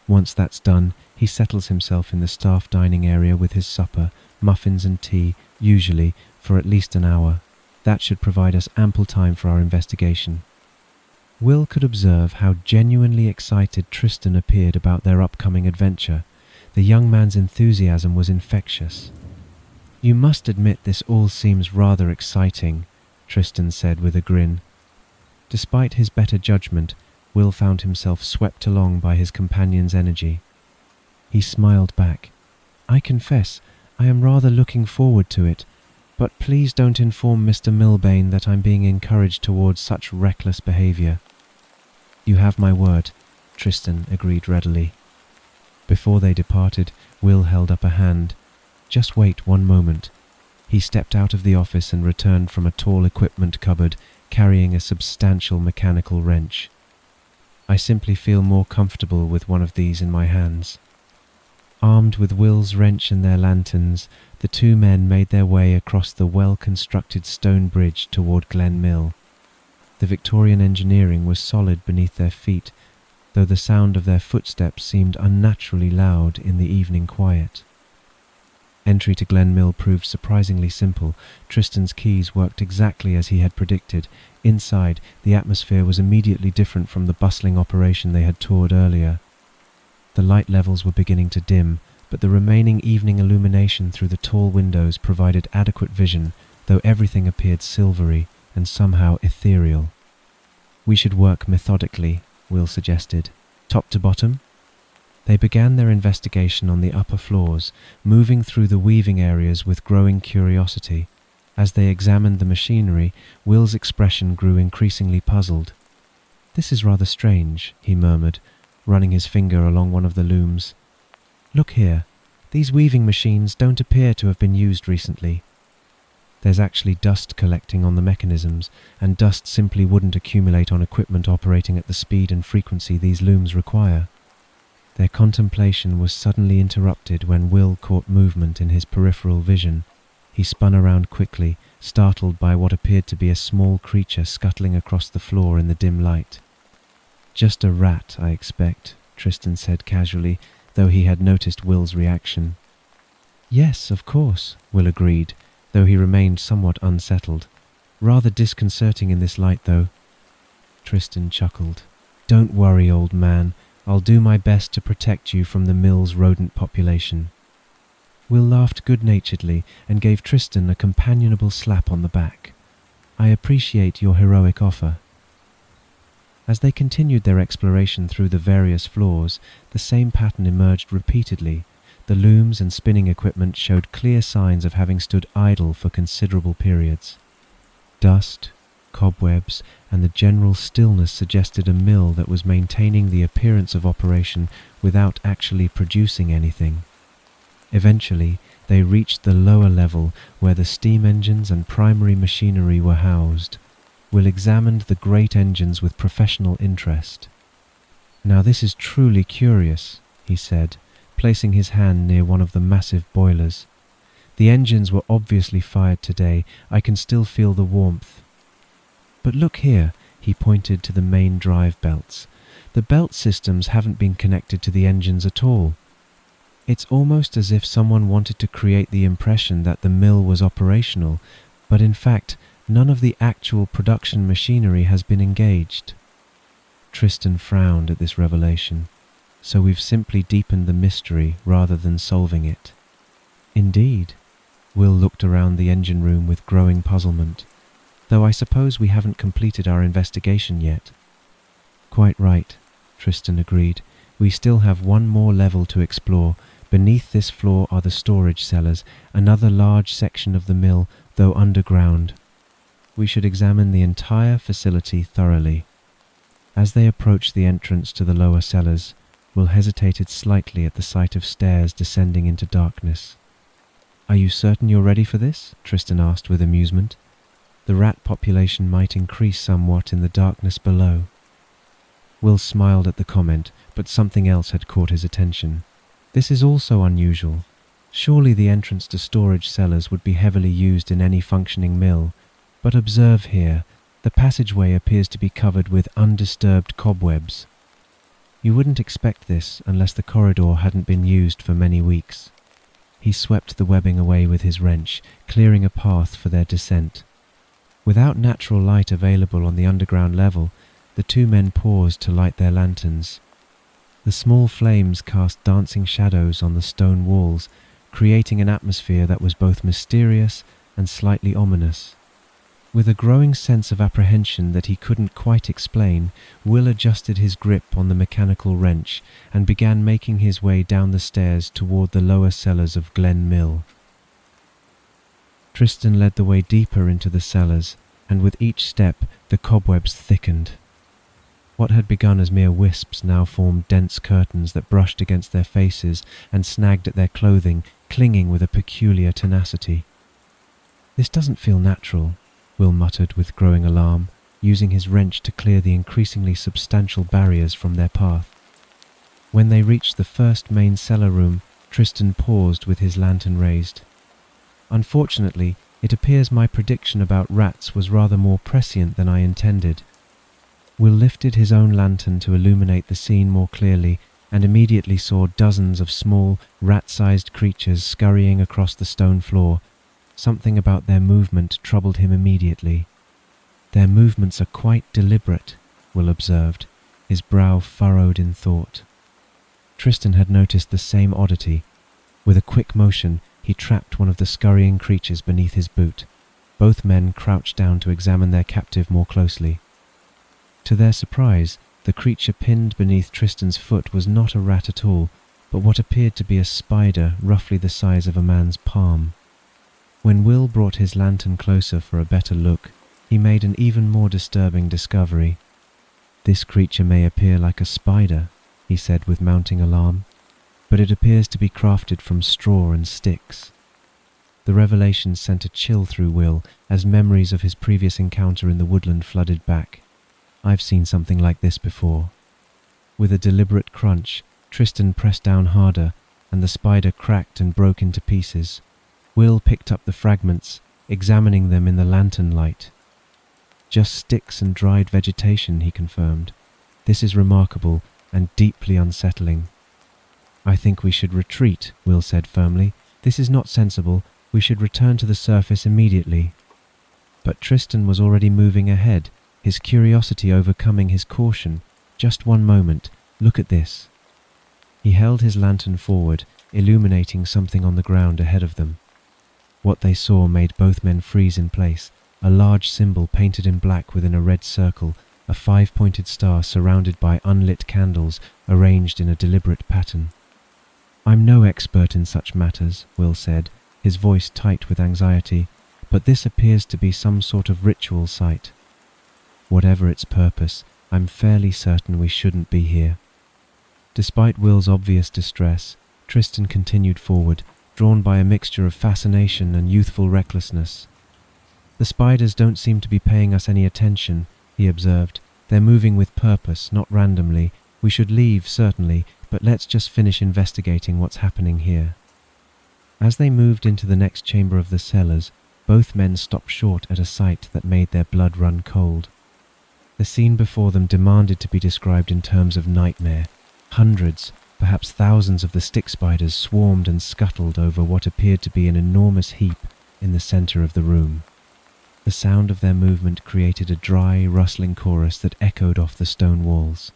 Once that's done, he settles himself in the staff dining area with his supper, muffins and tea, usually, for at least an hour. That should provide us ample time for our investigation." Will could observe how genuinely excited Tristan appeared about their upcoming adventure. The young man's enthusiasm was infectious. "You must admit this all seems rather exciting," Tristan said with a grin. Despite his better judgment, Will found himself swept along by his companion's energy. He smiled back. "I confess, I am rather looking forward to it, but please don't inform Mr. Milbane that I'm being encouraged towards such reckless behavior." "You have my word," Tristan agreed readily. Before they departed, Will held up a hand. "Just wait one moment." He stepped out of the office and returned from a tall equipment cupboard, carrying a substantial mechanical wrench. "I simply feel more comfortable with one of these in my hands." Armed with Will's wrench and their lanterns, the two men made their way across the well-constructed stone bridge toward Glen Mill. The Victorian engineering was solid beneath their feet, though the sound of their footsteps seemed unnaturally loud in the evening quiet. Entry to Glen Mill proved surprisingly simple. Tristan's keys worked exactly as he had predicted. Inside, the atmosphere was immediately different from the bustling operation they had toured earlier. The light levels were beginning to dim, but the remaining evening illumination through the tall windows provided adequate vision, though everything appeared silvery and somehow ethereal. "We should work methodically," Will suggested. "Top to bottom?" They began their investigation on the upper floors, moving through the weaving areas with growing curiosity. As they examined the machinery, Will's expression grew increasingly puzzled. "This is rather strange," he murmured, running his finger along one of the looms. "Look here, these weaving machines don't appear to have been used recently. There's actually dust collecting on the mechanisms, and dust simply wouldn't accumulate on equipment operating at the speed and frequency these looms require." Their contemplation was suddenly interrupted when Will caught movement in his peripheral vision. He spun around quickly, startled by what appeared to be a small creature scuttling across the floor in the dim light. "Just a rat, I expect," Tristan said casually, though he had noticed Will's reaction. "Yes, of course," Will agreed, though he remained somewhat unsettled. "Rather disconcerting in this light, though." Tristan chuckled. "Don't worry, old man. I'll do my best to protect you from the mill's rodent population." Will laughed good-naturedly and gave Tristan a companionable slap on the back. "I appreciate your heroic offer." As they continued their exploration through the various floors, the same pattern emerged repeatedly. the looms and spinning equipment showed clear signs of having stood idle for considerable periods. Dust, cobwebs, and the general stillness suggested a mill that was maintaining the appearance of operation without actually producing anything. Eventually, they reached the lower level where the steam engines and primary machinery were housed. Will examined the great engines with professional interest. "Now this is truly curious," he said, placing his hand near one of the massive boilers. "The engines were obviously fired today. I can still feel the warmth. But look here," he pointed to the main drive belts. "The belt systems haven't been connected to the engines at all. It's almost as if someone wanted to create the impression that the mill was operational, but in fact, none of the actual production machinery has been engaged." Tristan frowned at this revelation. "So we've simply deepened the mystery rather than solving it." "Indeed." Will looked around the engine room with growing puzzlement. "Though I suppose we haven't completed our investigation yet." "Quite right," Tristan agreed. "We still have one more level to explore. Beneath this floor are the storage cellars, another large section of the mill, though underground. We should examine the entire facility thoroughly." As they approached the entrance to the lower cellars, Will hesitated slightly at the sight of stairs descending into darkness. "Are you certain you're ready for this?" Tristan asked with amusement. "The rat population might increase somewhat in the darkness below." Will smiled at the comment, but something else had caught his attention. "This is also unusual. Surely the entrance to storage cellars would be heavily used in any functioning mill, but observe here, the passageway appears to be covered with undisturbed cobwebs. You wouldn't expect this unless the corridor hadn't been used for many weeks." He swept the webbing away with his wrench, clearing a path for their descent. Without natural light available on the underground level, the two men paused to light their lanterns. The small flames cast dancing shadows on the stone walls, creating an atmosphere that was both mysterious and slightly ominous. With a growing sense of apprehension that he couldn't quite explain, Will adjusted his grip on the mechanical wrench and began making his way down the stairs toward the lower cellars of Glen Mill. Tristan led the way deeper into the cellars, and with each step the cobwebs thickened. What had begun as mere wisps now formed dense curtains that brushed against their faces and snagged at their clothing, clinging with a peculiar tenacity. "This doesn't feel natural," Will muttered with growing alarm, using his wrench to clear the increasingly substantial barriers from their path. When they reached the first main cellar room, Tristan paused with his lantern raised. "Unfortunately, it appears my prediction about rats was rather more prescient than I intended." Will lifted his own lantern to illuminate the scene more clearly and immediately saw dozens of small, rat-sized creatures scurrying across the stone floor. Something about their movement troubled him immediately. "Their movements are quite deliberate," Will observed, his brow furrowed in thought. Tristan had noticed the same oddity. With a quick motion, he trapped one of the scurrying creatures beneath his boot. Both men crouched down to examine their captive more closely. To their surprise, the creature pinned beneath Tristan's foot was not a rat at all, but what appeared to be a spider roughly the size of a man's palm. When Will brought his lantern closer for a better look, he made an even more disturbing discovery. "This creature may appear like a spider," he said with mounting alarm, "but it appears to be crafted from straw and sticks." The revelation sent a chill through Will as memories of his previous encounter in the woodland flooded back. "I've seen something like this before." With a deliberate crunch, Tristan pressed down harder, and the spider cracked and broke into pieces. Will picked up the fragments, examining them in the lantern light. "Just sticks and dried vegetation," he confirmed. "This is remarkable and deeply unsettling." "I think we should retreat," Will said firmly. "This is not sensible. We should return to the surface immediately." But Tristan was already moving ahead, his curiosity overcoming his caution. "Just one moment. Look at this." He held his lantern forward, illuminating something on the ground ahead of them. What they saw made both men freeze in place. A large symbol painted in black within a red circle, a 5-pointed star surrounded by unlit candles arranged in a deliberate pattern. "I'm no expert in such matters," Will said, his voice tight with anxiety, "but this appears to be some sort of ritual site. Whatever its purpose, I'm fairly certain we shouldn't be here." Despite Will's obvious distress, Tristan continued forward, drawn by a mixture of fascination and youthful recklessness. "The spiders don't seem to be paying us any attention," he observed. "They're moving with purpose, not randomly. We should leave, certainly, but let's just finish investigating what's happening here." As they moved into the next chamber of the cellars, both men stopped short at a sight that made their blood run cold. The scene before them demanded to be described in terms of nightmare. Hundreds, perhaps thousands of the stick spiders swarmed and scuttled over what appeared to be an enormous heap in the center of the room. The sound of their movement created a dry, rustling chorus that echoed off the stone walls.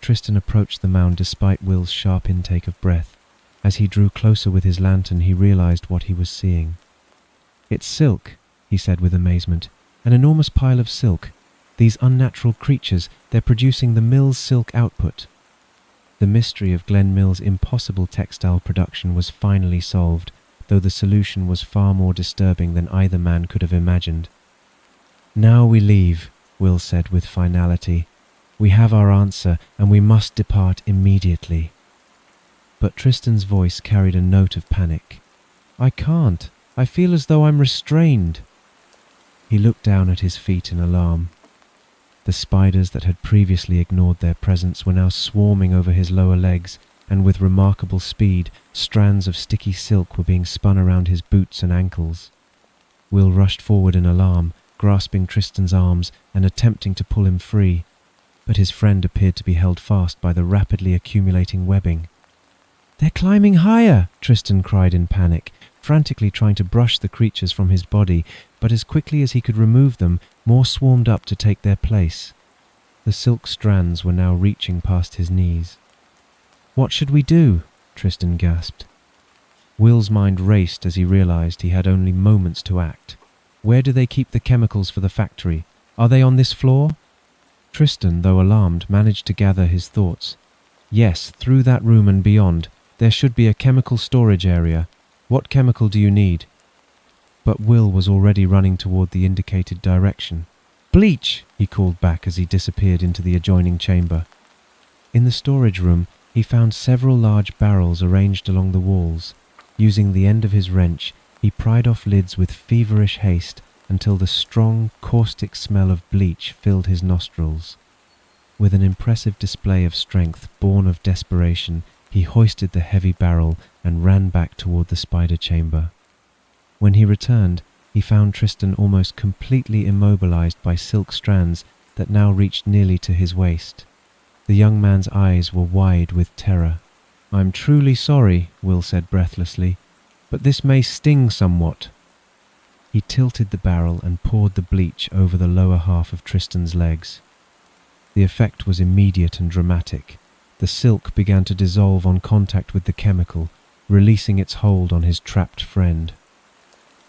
Tristan approached the mound despite Will's sharp intake of breath. As he drew closer with his lantern, he realized what he was seeing. "It's silk," he said with amazement. "An enormous pile of silk. These unnatural creatures, they're producing the mill's silk output." The mystery of Glen Mill's impossible textile production was finally solved, though the solution was far more disturbing than either man could have imagined. "Now we leave," Will said with finality. "We have our answer, and we must depart immediately." But Tristan's voice carried a note of panic. "I can't. I feel as though I'm restrained." He looked down at his feet in alarm. The spiders that had previously ignored their presence were now swarming over his lower legs, and with remarkable speed, strands of sticky silk were being spun around his boots and ankles. Will rushed forward in alarm, grasping Tristan's arms and attempting to pull him free, but his friend appeared to be held fast by the rapidly accumulating webbing. "They're climbing higher!" Tristan cried in panic, frantically trying to brush the creatures from his body, but as quickly as he could remove them, more swarmed up to take their place. The silk strands were now reaching past his knees. "What should we do?" Tristan gasped. Will's mind raced as he realized he had only moments to act. "Where do they keep the chemicals for the factory? Are they on this floor?" Tristan, though alarmed, managed to gather his thoughts. "Yes, through that room and beyond. There should be a chemical storage area. What chemical do you need?" But Will was already running toward the indicated direction. "Bleach!" he called back as he disappeared into the adjoining chamber. In the storage room, he found several large barrels arranged along the walls. Using the end of his wrench, he pried off lids with feverish haste until the strong, caustic smell of bleach filled his nostrils. With an impressive display of strength born of desperation, he hoisted the heavy barrel and ran back toward the spider chamber. When he returned, he found Tristan almost completely immobilized by silk strands that now reached nearly to his waist. The young man's eyes were wide with terror. "I'm truly sorry," Will said breathlessly, "but this may sting somewhat." He tilted the barrel and poured the bleach over the lower half of Tristan's legs. The effect was immediate and dramatic. The silk began to dissolve on contact with the chemical, releasing its hold on his trapped friend.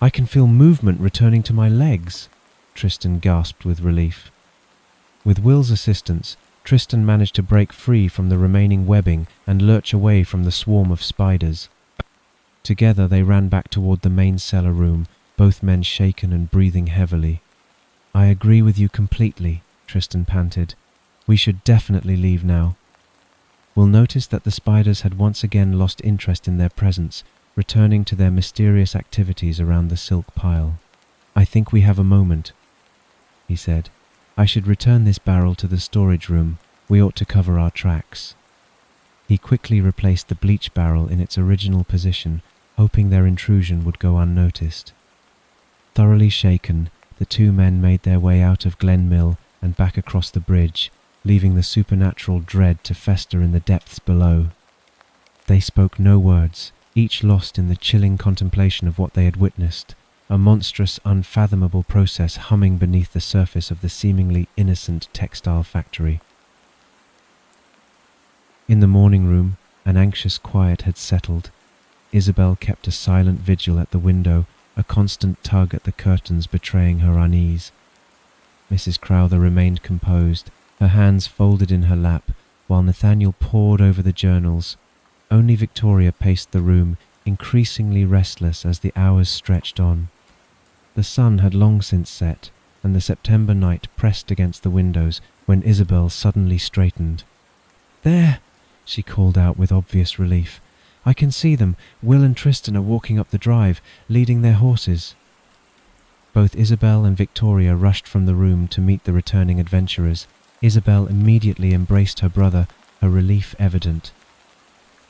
"I can feel movement returning to my legs," Tristan gasped with relief. With Will's assistance, Tristan managed to break free from the remaining webbing and lurch away from the swarm of spiders. Together they ran back toward the main cellar room, both men shaken and breathing heavily. "I agree with you completely," Tristan panted. "We should definitely leave now." Will noticed that the spiders had once again lost interest in their presence, returning to their mysterious activities around the silk pile. "I think we have a moment," he said. "I should return this barrel to the storage room. We ought to cover our tracks." He quickly replaced the bleach barrel in its original position, hoping their intrusion would go unnoticed. Thoroughly shaken, the two men made their way out of Glen Mill and back across the bridge, leaving the supernatural dread to fester in the depths below. They spoke no words, each lost in the chilling contemplation of what they had witnessed, a monstrous, unfathomable process humming beneath the surface of the seemingly innocent textile factory. In the morning room, an anxious quiet had settled. Isabel kept a silent vigil at the window, a constant tug at the curtains betraying her unease. Mrs. Crowther remained composed, her hands folded in her lap, while Nathaniel pored over the journals. Only Victoria paced the room, increasingly restless as the hours stretched on. The sun had long since set, and the September night pressed against the windows when Isabel suddenly straightened. "There!" she called out with obvious relief. "I can see them. Will and Tristan are walking up the drive, leading their horses." Both Isabel and Victoria rushed from the room to meet the returning adventurers. Isabel immediately embraced her brother, her relief evident.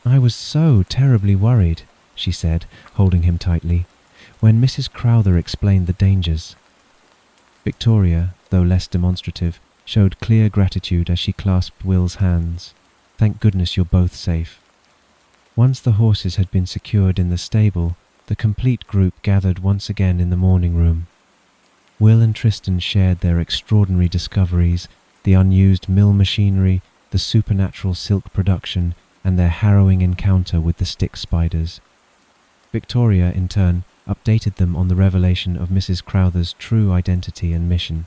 "I was so terribly worried," she said, holding him tightly, "when Mrs. Crowther explained the dangers." Victoria, though less demonstrative, showed clear gratitude as she clasped Will's hands. "Thank goodness you're both safe." Once the horses had been secured in the stable, the complete group gathered once again in the morning room. Will and Tristan shared their extraordinary discoveries, the unused mill machinery, the supernatural silk production, and their harrowing encounter with the stick spiders. Victoria, in turn, updated them on the revelation of Mrs. Crowther's true identity and mission.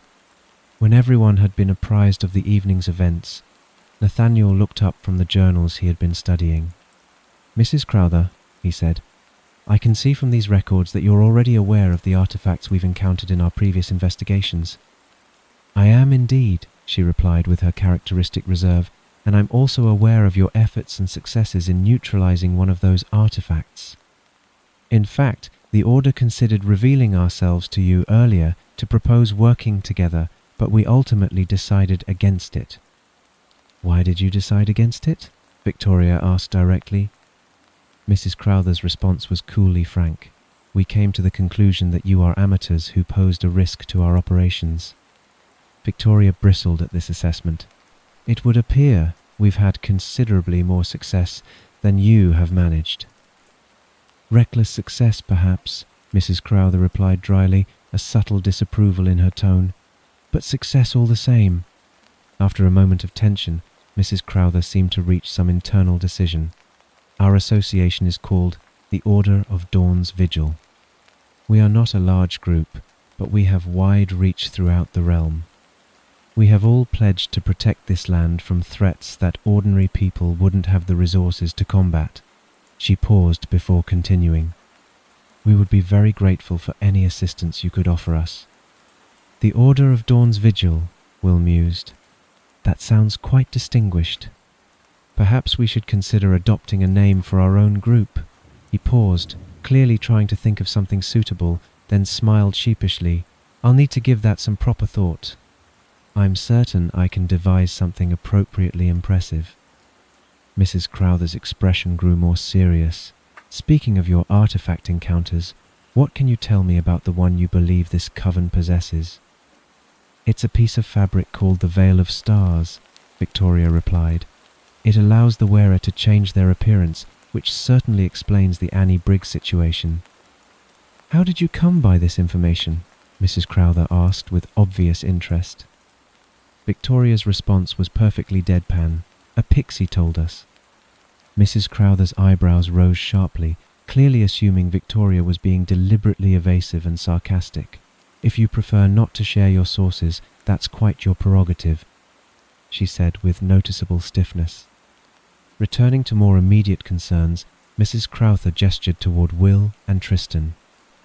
When everyone had been apprised of the evening's events, Nathaniel looked up from the journals he had been studying. "Mrs. Crowther," he said, "I can see from these records that you're already aware of the artifacts we've encountered in our previous investigations." "I am indeed," she replied with her characteristic reserve, "and I'm also aware of your efforts and successes in neutralizing one of those artifacts. In fact, the Order considered revealing ourselves to you earlier to propose working together, but we ultimately decided against it." "Why did you decide against it?" Victoria asked directly. Mrs. Crowther's response was coolly frank. "We came to the conclusion that you are amateurs who posed a risk to our operations." Victoria bristled at this assessment. "It would appear we've had considerably more success than you have managed." "Reckless success, perhaps," Mrs. Crowther replied dryly, a subtle disapproval in her tone. "But success all the same." After a moment of tension, Mrs. Crowther seemed to reach some internal decision. "Our association is called the Order of Dawn's Vigil. We are not a large group, but we have wide reach throughout the realm. We have all pledged to protect this land from threats that ordinary people wouldn't have the resources to combat." She paused before continuing. "We would be very grateful for any assistance you could offer us." "The Order of Dawn's Vigil," Will mused. "That sounds quite distinguished. Perhaps we should consider adopting a name for our own group." He paused, clearly trying to think of something suitable, then smiled sheepishly. "I'll need to give that some proper thought. I'm certain I can devise something appropriately impressive." Mrs. Crowther's expression grew more serious. "Speaking of your artifact encounters, what can you tell me about the one you believe this coven possesses?" "It's a piece of fabric called the Veil of Stars," Victoria replied. "It allows the wearer to change their appearance, which certainly explains the Annie Briggs situation." "How did you come by this information?" Mrs. Crowther asked with obvious interest. Victoria's response was perfectly deadpan. "A pixie told us." Mrs. Crowther's eyebrows rose sharply, clearly assuming Victoria was being deliberately evasive and sarcastic. "If you prefer not to share your sources, that's quite your prerogative," she said with noticeable stiffness. Returning to more immediate concerns, Mrs. Crowther gestured toward Will and Tristan.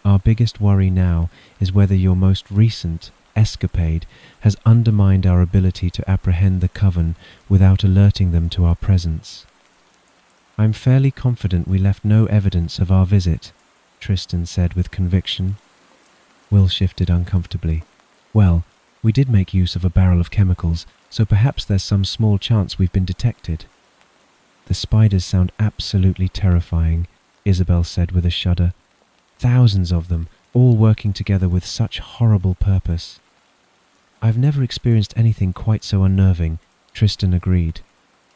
"Our biggest worry now is whether your most recent escapade has undermined our ability to apprehend the coven without alerting them to our presence." "I'm fairly confident we left no evidence of our visit," Tristan said with conviction. Will shifted uncomfortably. "Well, we did make use of a barrel of chemicals, so perhaps there's some small chance we've been detected." "The spiders sound absolutely terrifying," Isabel said with a shudder. "Thousands of them, all working together with such horrible purpose." "I've never experienced anything quite so unnerving," Tristan agreed.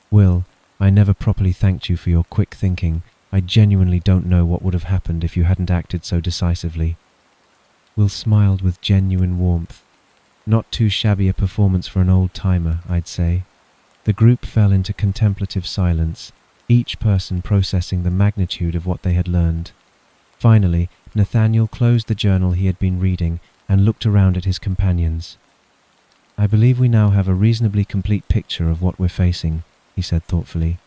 "Will, I never properly thanked you for your quick thinking. I genuinely don't know what would have happened if you hadn't acted so decisively." Will smiled with genuine warmth. "Not too shabby a performance for an old-timer, I'd say." The group fell into contemplative silence, each person processing the magnitude of what they had learned. Finally, Nathaniel closed the journal he had been reading and looked around at his companions. "I believe we now have a reasonably complete picture of what we're facing," he said thoughtfully.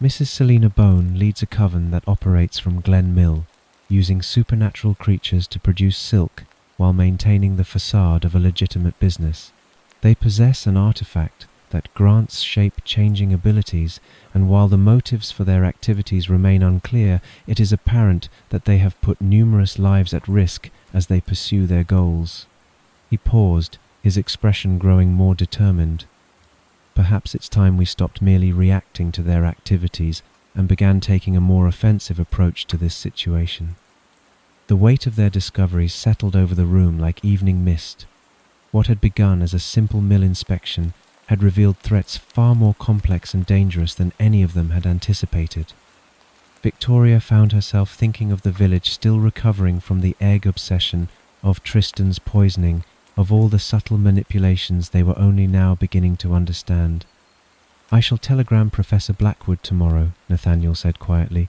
Mrs. Selina Bone leads a coven that operates from Glen Mill, using supernatural creatures to produce silk while maintaining the facade of a legitimate business. They possess an artifact that grants shape-changing abilities, and while the motives for their activities remain unclear, it is apparent that they have put numerous lives at risk as they pursue their goals. He paused, his expression growing more determined. Perhaps it's time we stopped merely reacting to their activities and began taking a more offensive approach to this situation. The weight of their discoveries settled over the room like evening mist. What had begun as a simple mill inspection had revealed threats far more complex and dangerous than any of them had anticipated. Victoria found herself thinking of the village still recovering from the egg obsession, of Tristan's poisoning, of all the subtle manipulations they were only now beginning to understand. "I shall telegram Professor Blackwood tomorrow," Nathaniel said quietly.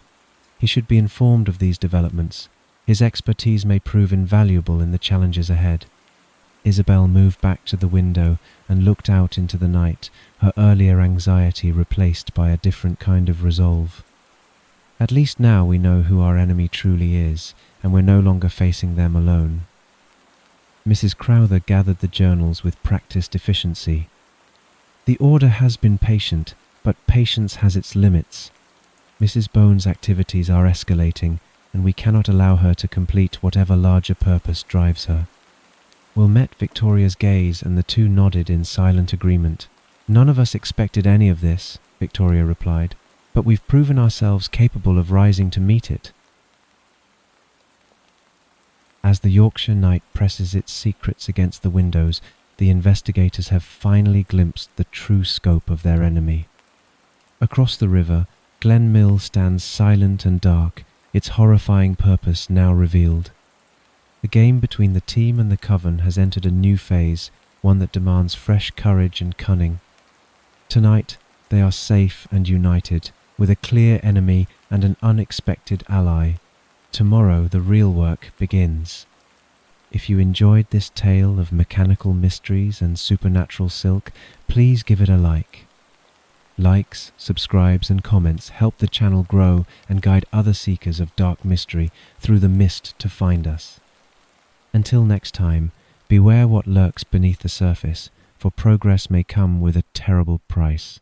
"He should be informed of these developments. His expertise may prove invaluable in the challenges ahead." Isabel moved back to the window and looked out into the night, her earlier anxiety replaced by a different kind of resolve. "At least now we know who our enemy truly is, and we're no longer facing them alone." Mrs. Crowther gathered the journals with practiced efficiency. "The Order has been patient, but patience has its limits. Mrs. Bone's activities are escalating, and we cannot allow her to complete whatever larger purpose drives her." Will met Victoria's gaze, and the two nodded in silent agreement. "None of us expected any of this," Victoria replied, "but we've proven ourselves capable of rising to meet it." As the Yorkshire night presses its secrets against the windows, the investigators have finally glimpsed the true scope of their enemy. Across the river, Glen Mill stands silent and dark, its horrifying purpose now revealed. The game between the team and the coven has entered a new phase, one that demands fresh courage and cunning. Tonight, they are safe and united, with a clear enemy and an unexpected ally. Tomorrow, the real work begins. If you enjoyed this tale of mechanical mysteries and supernatural silk, please give it a like. Likes, subscribes and comments help the channel grow and guide other seekers of dark mystery through the mist to find us. Until next time, beware what lurks beneath the surface, for progress may come with a terrible price.